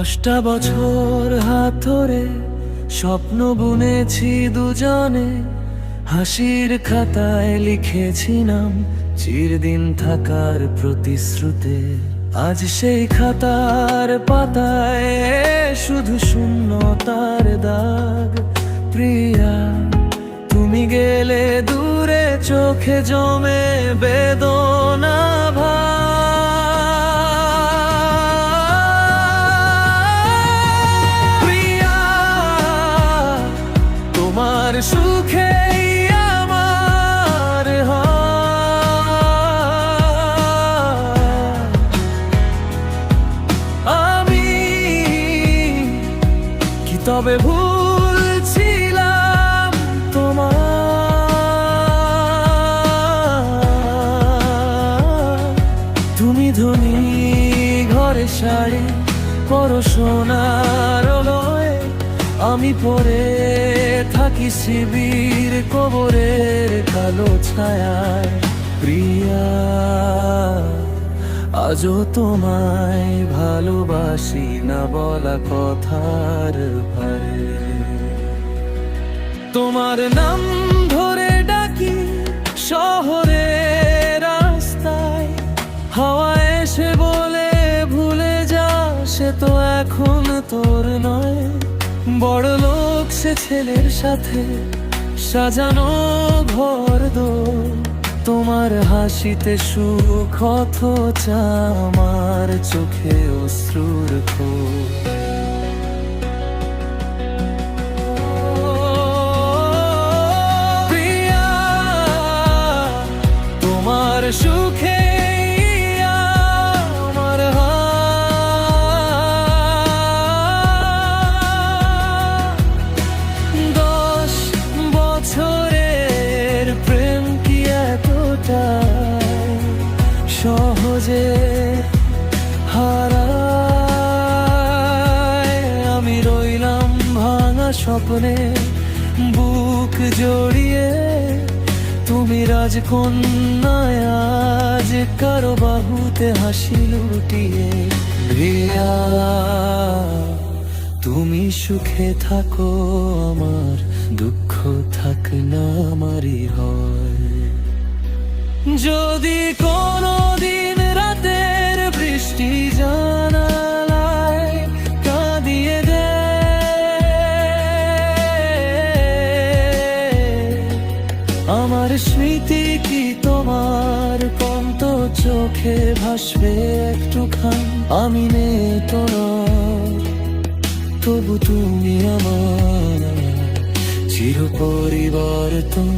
10টা বছর হাত ধরে স্বপ্ন বুনেছি দুজনে, হাসির খাতায় লিখেছি নাম চিরদিন থাকার প্রতিশ্রুতে। আজ সেই খাতার পাতায় শুধু শূন্যতার দাগ। প্রিয়া, তুমি গেলে দূরে, চোখে জমে বেদনা সুখেই আমার আমি কি তবে ভুলছিলাম তোমার? তুমি ধনী ঘরে শাড়ি পরো সোনার লয়ে, আমি পরে থাকি শিবির কবরের কালো ছায়ায়। প্রিয়া, আজও তোমায় ভালোবাসি না বলা কথার ভারে। তোমার নাম ধরে ডাকি শহরের রাস্তায়, হাওয়া এসে বলে ভুলে যা, সে তো এখন তোর নয়। বড় লোক সে ছেলের সাথে সাজানো ঘর দোর, তোমার হাসিতে সুখ অথচ আমার চোখে অশ্রুর খোঁজ। প্রিয়া, তোমার সুখে সহজে হারায়। আমি রইলাম ভাঙা স্বপ্নে বুক জড়িয়ে, তুমি রাজকন্যায় আজ কারো বাহুতে হাসি লুটিয়ে। প্রিয়া, তুমি সুখে থাকো, আমার দুঃখ থাক না আমারই হয়। যদি কোনো দিন রাতের বৃষ্টি জানালায় কাঁদিয়ে দেয়, আমার স্মৃতি কি তোমার কন্ত চোখে ভাসবে একটুখান? আমি নেই তোমার, তবু তুমি আমার চির পরিবর্তন।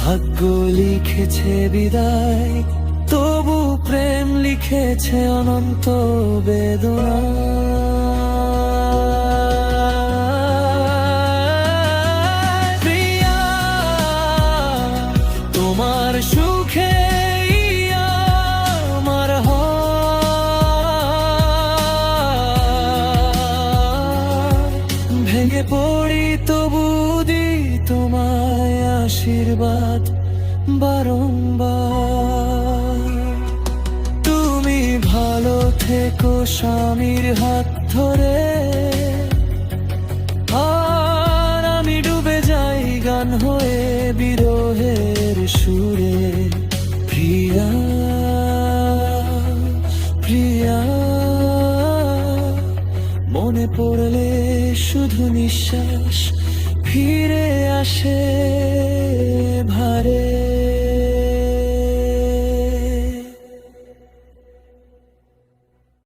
ভাগ্য লিখেছে বিদায়, তবু প্রেম লিখেছে অনন্ত বেদনা। প্রিয়া, তোমার সুখে আমার ভেঙে পড়ি, তবু দি তোমায় আশীর্বাদ বারংবার। তুমি ভালো থেকো স্বামীর হাত ধরে, আর আমি ডুবে যাই গান হয়ে বিরহের সুরে। প্রিয়া, প্রিয়া, মনে পড়লে শুধু নিঃশ্বাস ফিরে আসে ভারে।